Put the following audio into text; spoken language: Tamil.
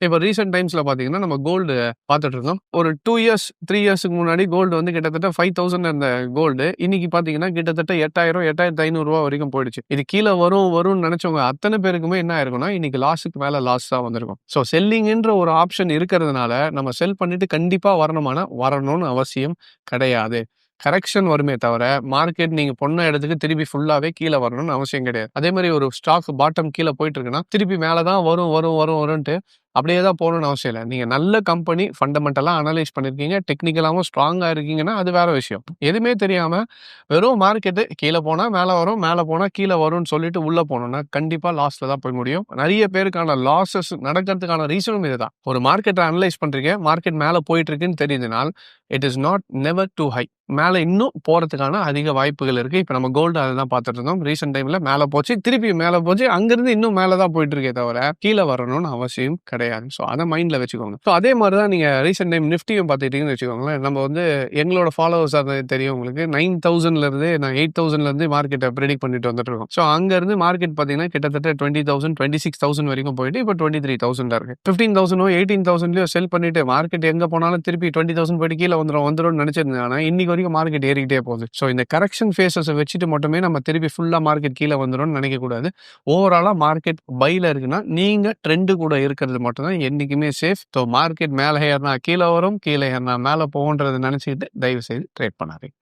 இப்ப ரீசென்ட் டைம்ஸ்ல பார்த்தீங்கன்னா, நம்ம கோல்டு பார்த்துட்டு இருக்கோம். ஒரு 2 இயர்ஸ், 3 இயர்ஸ்க்கு முன்னாடி கோல்டு வந்து கிட்டத்தட்ட 5000 இருந்த கோல்டு, இன்னைக்கு பார்த்தீங்கன்னா கிட்டத்தட்ட 8000, ரூ. 8500 வரைக்கும் போயிடுச்சு. இது கீழ வரும்னு நெனச்சவங்க அத்தன பேருக்குமே என்ன ஆயிருக்கும்னா, இன்னைக்கு லாஸ்க்கு மேல லாஸ் தான் வந்திருக்கும். ஸோ செல்லிங்ன்ற ஒரு ஆப்ஷன் இருக்கிறதுனால, நம்ம செல் பண்ணிட்டு கண்டிப்பா வரணுமானா, வரணும்னு அவசியம் கிடையாது. கரெக்ஷன் வருமே தவிர, மார்க்கெட் நீங்க சொன்ன இடத்துக்கு திருப்பி ஃபுல்லாவே கீழ வரணும்னு அவசியம் கிடையாது. அதே மாரி ஒரு ஸ்டாக் பாட்டம் கீழ போயிட்டு இருக்குன்னா, திருப்பி மேல தான் வரும்ன்ட்டு அப்படியே தான் போகணும்னு அவசியம் இல்ல. நீங்க நல்ல கம்பெனி ஃபண்டமெண்டலா அனலைஸ் பண்ணியிருக்கீங்க. டெக்னிக்கலாவும் ஸ்ட்ராங்கா இருக்கீங்கன்னா, அது வேற விஷயம். எதுவுமே தெரியாம வெறும் மார்க்கெட்டு கீழ போனா மேல வரும், மேல போனா கீழ வரும்னு சொல்லிட்டு உள்ள போனோம்னா, கண்டிப்பா லாஸ்ல தான் போய் முடியும். நெறைய பேருக்கான லாஸஸ் நடக்கிறதுக்கான ரீசனும் இதுதான். ஒரு மார்க்கெட்ட அனலைஸ் பண்றீங்க. மார்க்கெட் மேல போயிட்டு இருக்குன்னு தெரியுதுனால், it is not never too high. மேல இன்னும் போறதுக்கான அதிக வாய்ப்புகள் இருக்கு. இப்ப நம்ம கோல்டு அததான் பார்த்துட்டு இருந்தோம். ரீசென்ட் டைம்ல மேல போச்சு. திருப்பி மேல போச்சு. அங்கிருந்து இன்னும் மேல தான் போயிட்டு இருக்கே தவிர, கீழ வரணும்னு அவசியம் கிடையாது. ஸோ அத மைண்ட்ல வச்சுக்கோங்க. ஸோ அதே மாரி தான் நீங்க ரீசென்ட் டைம் நிஃப்டியும் பார்த்துக்கிட்டீங்கன்னு வச்சுக்கோங்களேன். நம்ம வந்து எங்களோட ஃபாலோவர்ஸ் அது தெரியும் உங்களுக்கு. 9000ல இருந்து நான் 8000ல இருந்து மார்க்கெட்ட பிரெடிக்ட் பண்ணிட்டு வந்துட்டு இருக்கோம். ஸோ அங்க இருந்து மார்க்கெட் பார்த்தீங்கன்னா கிட்டத்தட்ட 20,000, 26,000 வரைக்கும் போயிட்டு இப்ப 23,000ல இருக்கு. 15,000 18,000லயோ செல் பண்ணிட்டு மார்க்கெட் எங்க போனாலும் திருப்பி 20,000 போயிட்டு கீழ வந்துரும்னு நினைச்சிருந்தாங்கன்னா, இன்னைக்கு வரைக்கும் மார்க்கெட் ஏறிக்கிட்டே போகுது. ஸோ இந்த கரெக்ஷன் ஃபேஸஸ வச்சுட்டு மட்டுமே நம்ம திருப்பி ஃபுல்லா மார்க்கெட் கீழ வந்துரும்னு நினைக்கக் கூடாது. ஓவராலா மார்க்கெட் பைல இருக்குன்னா, நீங்க ட்ரெண்ட் கூட இருக்கிறது மட்டும் தான் என்னைக்குமே சேஃப். ஸோ மார்க்கெட் மேல ஏறுனா கீழ வரும், கீழ ஏறுனா மேல போகும்ன்றத நினைச்சுக்கிட்டு தயவு செய்து ட்ரேட் பண்ணாதீங்க.